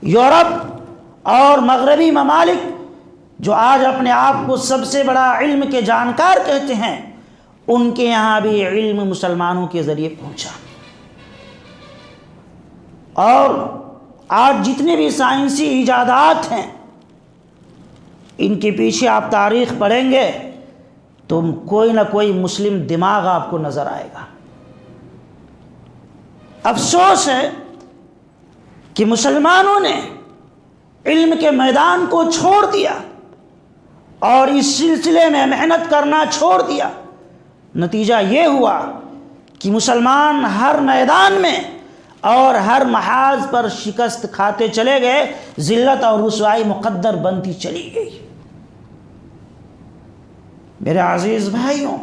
Europe اور مغربی ممالک جو آج اپنے آپ کو سب سے بڑا علم کے جانکار کہتے ہیں، ان کے یہاں بھی علم مسلمانوں کے ذریعے پہنچا۔ اور آج جتنے بھی سائنسی ایجادات ہیں، ان کے پیچھے آپ تاریخ پڑھیں گے تو کوئی نہ کوئی مسلم دماغ آپ کو نظر آئے گا۔ افسوس ہے کہ مسلمانوں نے علم کے میدان کو چھوڑ دیا اور اس سلسلے میں محنت کرنا چھوڑ دیا۔ نتیجہ یہ ہوا کہ مسلمان ہر میدان میں اور ہر محاذ پر شکست کھاتے چلے گئے، ذلت اور رسوائی مقدر بنتی چلی گئی۔ میرے عزیز بھائیوں،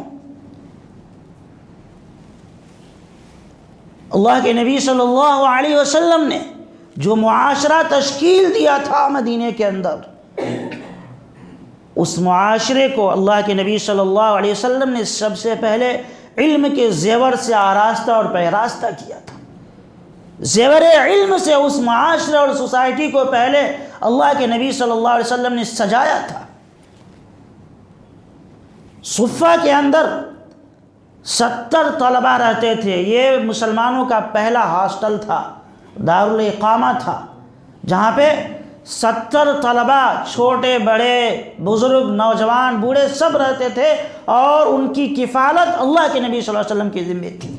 اللہ کے نبی صلی اللہ علیہ وسلم نے جو معاشرہ تشکیل دیا تھا مدینے کے اندر، اس معاشرے کو اللہ کے نبی صلی اللہ علیہ وسلم نے سب سے پہلے علم کے زیور سے آراستہ اور پیراستہ کیا تھا۔ زیور علم سے اس معاشرے اور سوسائٹی کو پہلے اللہ کے نبی صلی اللہ علیہ وسلم نے سجایا تھا۔ صفہ کے اندر 70 طلبہ رہتے تھے۔ یہ مسلمانوں کا پہلا ہاسٹل تھا، دارالاقامہ تھا، جہاں پہ 70 طلبہ، چھوٹے بڑے بزرگ نوجوان بوڑھے سب رہتے تھے، اور ان کی کفالت اللہ کے نبی صلی اللہ علیہ وسلم کے ذمہ تھی۔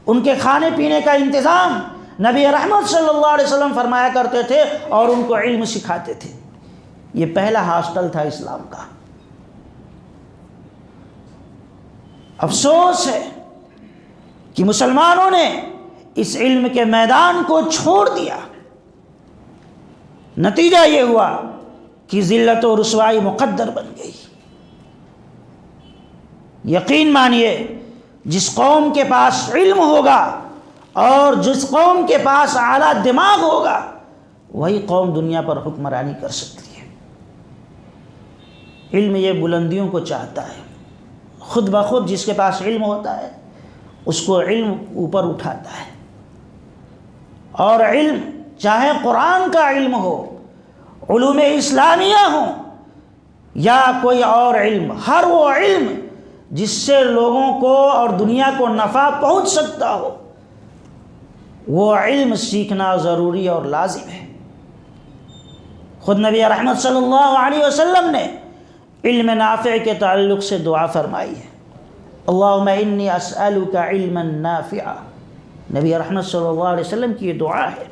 ان کے کھانے پینے کا انتظام نبی رحمت صلی اللہ علیہ وسلم فرمایا کرتے تھے اور ان کو علم سکھاتے تھے۔ یہ پہلا ہاسٹل تھا اسلام کا۔ افسوس ہے کہ مسلمانوں نے اس علم کے میدان کو چھوڑ دیا۔ نتیجہ یہ ہوا کہ ذلت و رسوائی مقدر بن گئی۔ یقین مانیے، جس قوم کے پاس علم ہوگا اور جس قوم کے پاس اعلیٰ دماغ ہوگا، وہی قوم دنیا پر حکمرانی کر سکتی ہے۔ علم یہ بلندیوں کو چاہتا ہے۔ خود بخود جس کے پاس علم ہوتا ہے اس کو علم اوپر اٹھاتا ہے۔ اور علم چاہے قرآن کا علم ہو، علوم اسلامیہ ہوں، یا کوئی اور علم، ہر وہ علم جس سے لوگوں کو اور دنیا کو نفع پہنچ سکتا ہو، وہ علم سیکھنا ضروری اور لازم ہے۔ خود نبی رحمت صلی اللہ علیہ وسلم نے علم نافع کے تعلق سے دعا فرمائی ہے، اللہم انی اسألک علما نافعا۔ نبی رحمت صلی اللہ علیہ وسلم کی یہ دعا ہے،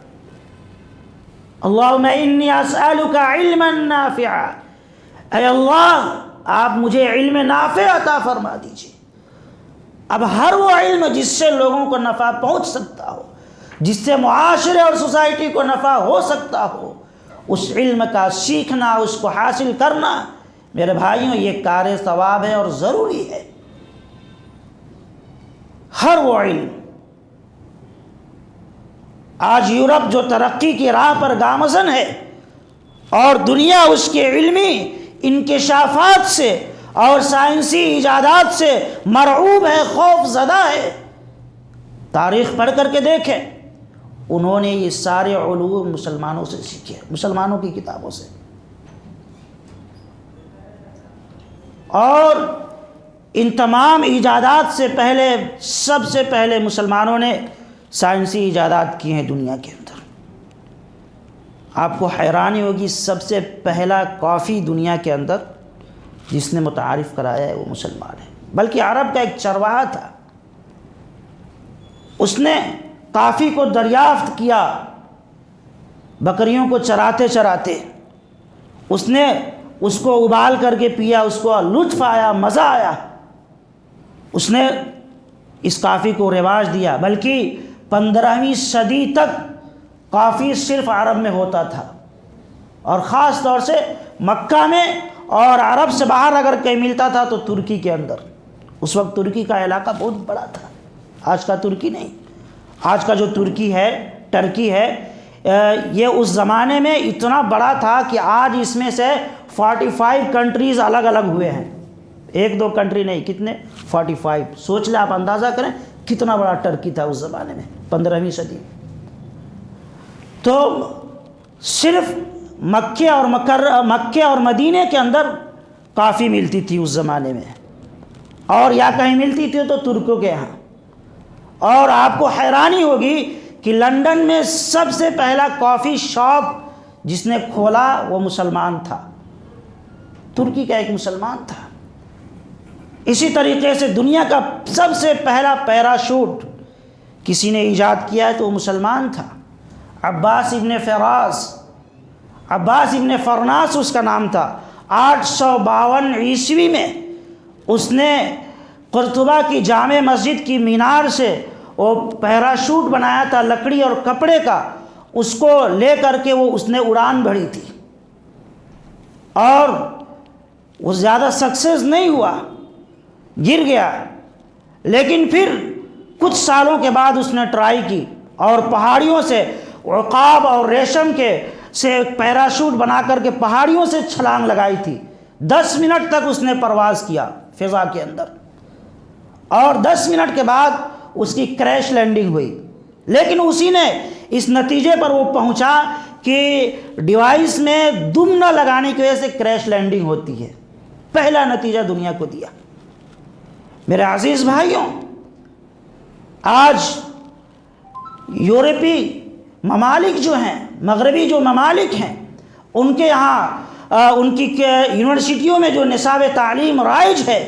اللہم انی اسألک علما نافعا، اے اللہ آپ مجھے علم نافع عطا فرما دیجیے۔ اب ہر وہ علم جس سے لوگوں کو نفع پہنچ سکتا ہو، جس سے معاشرے اور سوسائٹی کو نفع ہو سکتا ہو، اس علم کا سیکھنا، اس کو حاصل کرنا، میرے بھائیوں، یہ کار ثواب ہے اور ضروری ہے۔ ہر وہ علم، آج یورپ جو ترقی کی راہ پر گامزن ہے اور دنیا اس کے علمی انکشافات سے اور سائنسی ایجادات سے مرعوب ہے، خوف زدہ ہے، تاریخ پڑھ کر کے دیکھیں، انہوں نے یہ سارے علوم مسلمانوں سے سیکھے، مسلمانوں کی کتابوں سے۔ اور ان تمام ایجادات سے پہلے، سب سے پہلے مسلمانوں نے سائنسی ایجادات کی ہیں دنیا کے اندر۔ آپ کو حیرانی ہوگی، سب سے پہلا کافی دنیا کے اندر جس نے متعارف کرایا ہے وہ مسلمان ہے۔ بلکہ عرب کا ایک چرواہا تھا، اس نے کافی کو دریافت کیا بکریوں کو چراتے چراتے، اس نے اس کو ابال کر کے پیا، اس کو لطف آیا، مزہ آیا، اس نے اس کافی کو رواج دیا۔ بلکہ 15ویں صدی تک کافی صرف عرب میں ہوتا تھا، اور خاص طور سے مکہ میں، اور عرب سے باہر اگر کہیں ملتا تھا تو ترکی کے اندر۔ اس وقت ترکی کا علاقہ بہت بڑا تھا، آج کا ترکی نہیں۔ آج کا جو ترکی ہے، ٹرکی ہے، یہ اس زمانے میں اتنا بڑا تھا کہ آج اس میں سے 45 کنٹریز الگ الگ ہوئے ہیں، ایک دو کنٹری نہیں، کتنے؟ 45۔ سوچ لیں، آپ اندازہ کریں کتنا بڑا ٹرکی تھا اس زمانے میں، 15ویں صدی۔ تو صرف مکے اور مدینے کے اندر کافی ملتی تھی اس زمانے میں، اور یا کہیں ملتی تھی تو ترکوں کے ہاں۔ اور آپ کو حیرانی ہوگی کہ لندن میں سب سے پہلا کافی شاپ جس نے کھولا وہ مسلمان تھا، ترکی کا ایک مسلمان تھا۔ اسی طریقے سے دنیا کا سب سے پہلا پیراشوٹ کسی نے ایجاد کیا ہے تو وہ مسلمان تھا، عباس ابن فرناس اس کا نام تھا۔ 852 عیسوی میں اس نے قرطبہ کی جامع مسجد کی مینار سے وہ پیراشوٹ بنایا تھا لکڑی اور کپڑے کا، اس کو لے کر کے اس نے اڑان بھری تھی، اور وہ زیادہ سکسیس نہیں ہوا، گر گیا۔ لیکن پھر کچھ سالوں کے بعد اس نے ٹرائی کی اور پہاڑیوں سے عقاب اور ریشم سے پیراشوٹ بنا کر کے پہاڑیوں سے چھلانگ لگائی تھی۔ 10 منٹ تک اس نے پرواز کیا فضا کے اندر، اور 10 منٹ کے بعد اس کی کریش لینڈنگ ہوئی۔ لیکن اسی نے اس نتیجے پر وہ پہنچا کہ ڈیوائس میں دم نہ لگانے کی وجہ سے کریش لینڈنگ ہوتی ہے، پہلا نتیجہ دنیا کو دیا۔ میرے عزیز بھائیوں، آج یورپی ممالک جو ہیں، مغربی جو ممالک ہیں، ان کے یہاں ان کی یونیورسٹیوں میں جو نصاب تعلیم رائج ہے،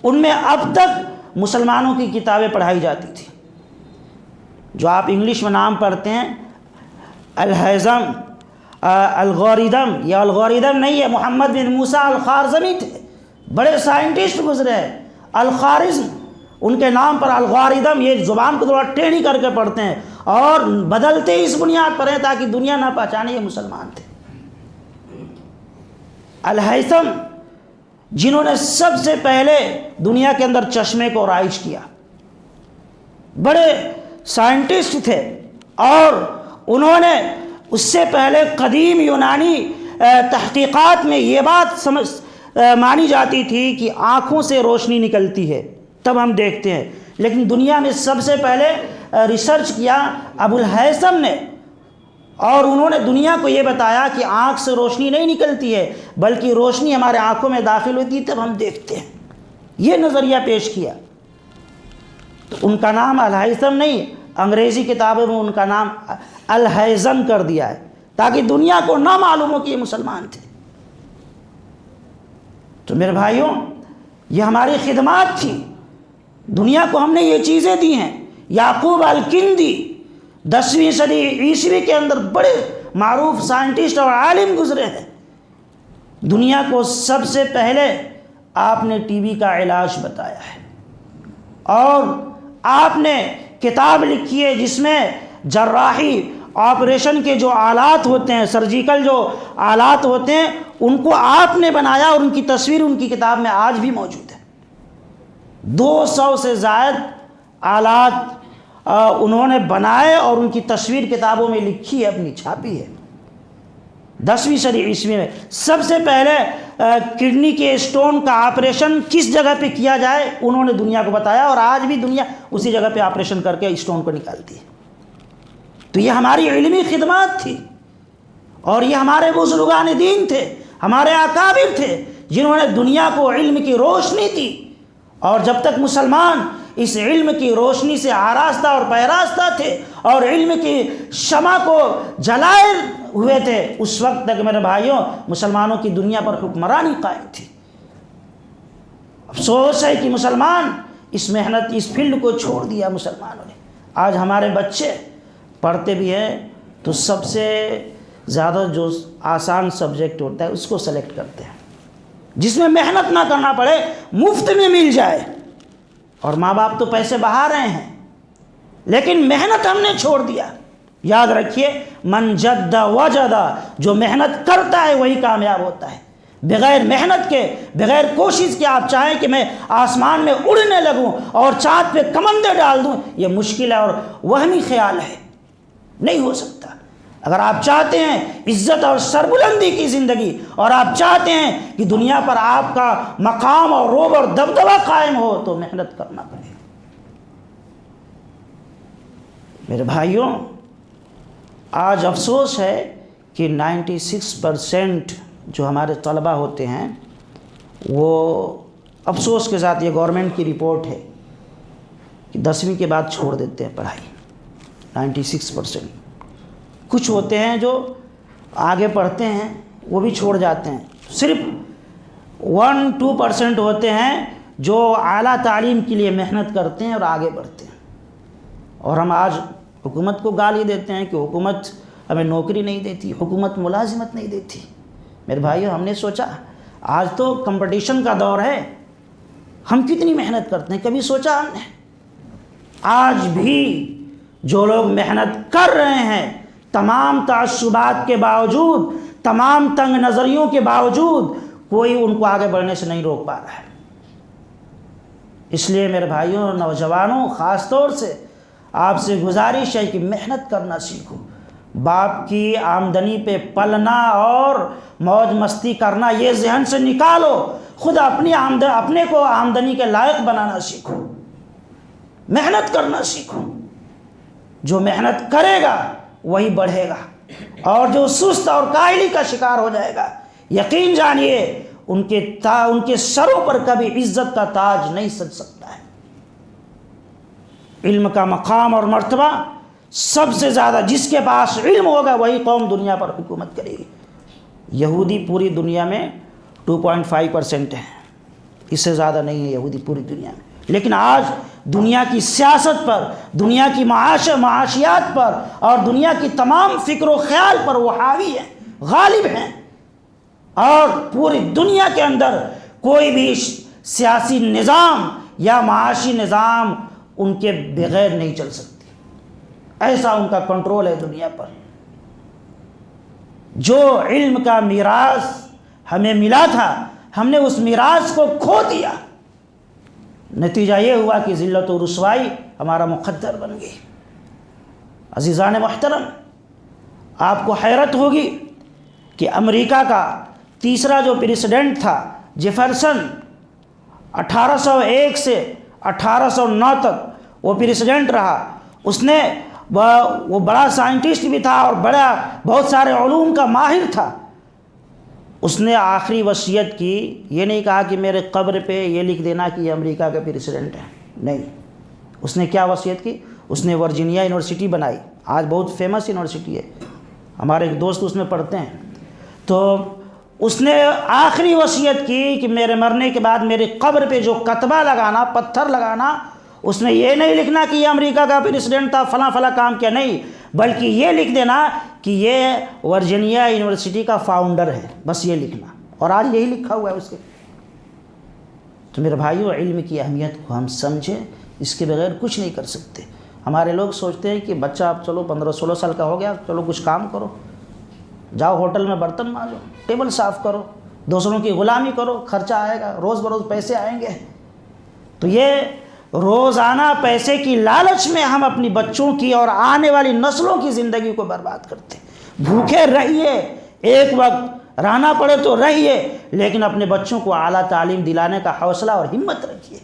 ان میں اب تک مسلمانوں کی کتابیں پڑھائی جاتی تھی۔ جو آپ انگلش میں نام پڑھتے ہیں الہیزم، الگوریدم، یا الگوریدم نہیں ہے، محمد بن موسیٰ الخوارزمی تھے، بڑے سائنٹسٹ گزرے ہیں، الخوارزم ان کے نام پر الگوریدم، یہ زبان کو تھوڑا ٹیڑھی کر کے پڑھتے ہیں، اور بدلتے اس بنیاد پر ہیں تاکہ دنیا نہ پہچانے یہ مسلمان تھے۔ الہیثم جنہوں نے سب سے پہلے دنیا کے اندر چشمے کو رائج کیا، بڑے سائنٹسٹ تھے، اور انہوں نے اس سے پہلے قدیم یونانی تحقیقات میں یہ بات مانی جاتی تھی کہ آنکھوں سے روشنی نکلتی ہے تب ہم دیکھتے ہیں، لیکن دنیا میں سب سے پہلے ریسرچ کیا ابو الہیثم نے، اور انہوں نے دنیا کو یہ بتایا کہ آنکھ سے روشنی نہیں نکلتی ہے بلکہ روشنی ہمارے آنکھوں میں داخل ہوتی ہے تب ہم دیکھتے ہیں، یہ نظریہ پیش کیا۔ تو ان کا نام الہیثم نہیں، انگریزی کتابوں میں ان کا نام الہیزم کر دیا ہے تاکہ دنیا کو نہ معلوم ہو کہ یہ مسلمان تھے۔ تو میرے بھائیوں، یہ ہماری خدمات تھی، دنیا کو ہم نے یہ چیزیں دی ہیں۔ یعقوب الکندی 10ویں صدی عیسوی کے اندر بڑے معروف سائنٹسٹ اور عالم گزرے ہیں، دنیا کو سب سے پہلے آپ نے ٹی بی کا علاج بتایا ہے، اور آپ نے کتاب لکھی ہے جس میں جراحی آپریشن کے جو آلات ہوتے ہیں، سرجیکل جو آلات ہوتے ہیں، ان کو آپ نے بنایا، اور ان کی تصویر ان کی کتاب میں آج بھی موجود ہے۔ 200 سے زائد آلات انہوں نے بنائے اور ان کی تصویر کتابوں میں لکھی ہے، اپنی چھاپی ہے۔ 10ویں صدی عیسوی میں سب سے پہلے کڈنی کے اسٹون کا آپریشن کس جگہ پہ کیا جائے انہوں نے دنیا کو بتایا، اور آج بھی دنیا اسی جگہ پہ آپریشن کر کے اسٹون کو نکالتی ہے۔ تو یہ ہماری علمی خدمات تھی، اور یہ ہمارے بزرگان دین تھے، ہمارے اکابر تھے، جنہوں نے دنیا کو علم کی روشنی دی، اور جب تک مسلمان اس علم کی روشنی سے آراستہ اور پیراستہ تھے اور علم کی شمع کو جلائے ہوئے تھے، اس وقت تک میرے بھائیوں مسلمانوں کی دنیا پر حکمرانی قائم تھی۔ افسوس ہے کہ مسلمان اس محنت، اس فیلڈ کو چھوڑ دیا مسلمانوں نے۔ آج ہمارے بچے پڑھتے بھی ہیں تو سب سے زیادہ جو آسان سبجیکٹ ہوتا ہے اس کو سلیکٹ کرتے ہیں، جس میں محنت نہ کرنا پڑے، مفت میں مل جائے، اور ماں باپ تو پیسے بہا رہے ہیں، لیکن محنت ہم نے چھوڑ دیا۔ یاد رکھیے، من جد وجد، جو محنت کرتا ہے وہی کامیاب ہوتا ہے۔ بغیر محنت کے، بغیر کوشش کے آپ چاہیں کہ میں آسمان میں اڑنے لگوں اور چاند پہ کمندے ڈال دوں، یہ مشکل ہے اور وہمی خیال ہے، نہیں ہو سکتا۔ اگر آپ چاہتے ہیں عزت اور سربلندی کی زندگی، اور آپ چاہتے ہیں کہ دنیا پر آپ کا مقام اور رعب اور دبدبہ قائم ہو، تو محنت کرنا پڑے گا۔ میرے بھائیوں، آج افسوس ہے کہ 96% جو ہمارے طلبہ ہوتے ہیں وہ افسوس کے ساتھ، یہ گورنمنٹ کی رپورٹ ہے، کہ 10ویں کے بعد چھوڑ دیتے ہیں پڑھائی، 96%۔ کچھ ہوتے ہیں جو آگے پڑھتے ہیں وہ بھی چھوڑ جاتے ہیں، صرف 1-2% ہوتے ہیں جو اعلیٰ تعلیم کے لیے محنت کرتے ہیں اور آگے بڑھتے ہیں۔ اور ہم آج حکومت کو گالی دیتے ہیں کہ حکومت ہمیں نوکری نہیں دیتی، حکومت ملازمت نہیں دیتی۔ میرے بھائیو، ہم نے سوچا آج تو کمپٹیشن کا دور ہے، ہم کتنی محنت کرتے ہیں، کبھی سوچا ہم نے؟ آج بھی جو لوگ محنت کر رہے ہیں، تمام تعصبات کے باوجود، تمام تنگ نظریوں کے باوجود، کوئی ان کو آگے بڑھنے سے نہیں روک پا رہا ہے۔ اس لیے میرے بھائیوں، نوجوانوں، خاص طور سے آپ سے گزارش ہے کہ محنت کرنا سیکھو۔ باپ کی آمدنی پہ پلنا اور موج مستی کرنا یہ ذہن سے نکالو، خود اپنے کو آمدنی کے لائق بنانا سیکھو، محنت کرنا سیکھو۔ جو محنت کرے گا وہی بڑھے گا، اور جو سست اور کاہلی کا شکار ہو جائے گا، یقین جانیے ان کے سروں پر کبھی عزت کا تاج نہیں سج سکتا ہے۔ علم کا مقام اور مرتبہ سب سے زیادہ جس کے پاس علم ہوگا وہی قوم دنیا پر حکومت کرے گی۔ یہودی پوری دنیا میں 2.5% ہیں، اس سے زیادہ نہیں ہے یہودی پوری دنیا میں، لیکن آج دنیا کی سیاست پر، دنیا کی معاشیات پر اور دنیا کی تمام فکر و خیال پر وہ حاوی ہیں، غالب ہیں، اور پوری دنیا کے اندر کوئی بھی سیاسی نظام یا معاشی نظام ان کے بغیر نہیں چل سکتی، ایسا ان کا کنٹرول ہے دنیا پر۔ جو علم کا میراث ہمیں ملا تھا، ہم نے اس میراث کو کھو دیا، نتیجہ یہ ہوا کہ ذلت و رسوائی ہمارا مقدر بن گئی۔ عزیزان محترم، آپ کو حیرت ہوگی کہ امریکہ کا تیسرا جو پریسیڈنٹ تھا، جیفرسن، 1801 سے 1809 تک وہ پریسیڈنٹ رہا۔ اس نے وہ بڑا سائنٹسٹ بھی تھا اور بہت سارے علوم کا ماہر تھا۔ اس نے آخری وصیت کی، یہ نہیں کہا کہ میرے قبر پہ یہ لکھ دینا کہ یہ امریکہ کا پریسیڈنٹ ہے، نہیں۔ اس نے کیا وصیت کی؟ اس نے ورجینیا یونیورسٹی بنائی، آج بہت فیمس یونیورسٹی ہے، ہمارے ایک دوست اس میں پڑھتے ہیں۔ تو اس نے آخری وصیت کی کہ میرے مرنے کے بعد میری قبر پہ جو کتبہ لگانا، پتھر لگانا، اس میں یہ نہیں لکھنا کہ یہ امریکہ کا پریسیڈنٹ تھا، فلاں فلاں کام کیا، نہیں، بلکہ یہ لکھ دینا کہ یہ ورجینیا یونیورسٹی کا فاؤنڈر ہے، بس یہ لکھنا، اور آج یہی لکھا ہوا ہے اس کے۔ تو میرے بھائیو، علم کی اہمیت کو ہم سمجھیں، اس کے بغیر کچھ نہیں کر سکتے۔ ہمارے لوگ سوچتے ہیں کہ بچہ اب چلو 15-16 سال کا ہو گیا، چلو کچھ کام کرو، جاؤ ہوٹل میں برتن مانجو، ٹیبل صاف کرو، دوسروں کی غلامی کرو، خرچہ آئے گا، روز بروز پیسے آئیں گے۔ تو یہ روزانہ پیسے کی لالچ میں ہم اپنی بچوں کی اور آنے والی نسلوں کی زندگی کو برباد کرتے ہیں۔ بھوکے رہیے، ایک وقت رہنا پڑے تو رہیے، لیکن اپنے بچوں کو اعلیٰ تعلیم دلانے کا حوصلہ اور ہمت رکھیے۔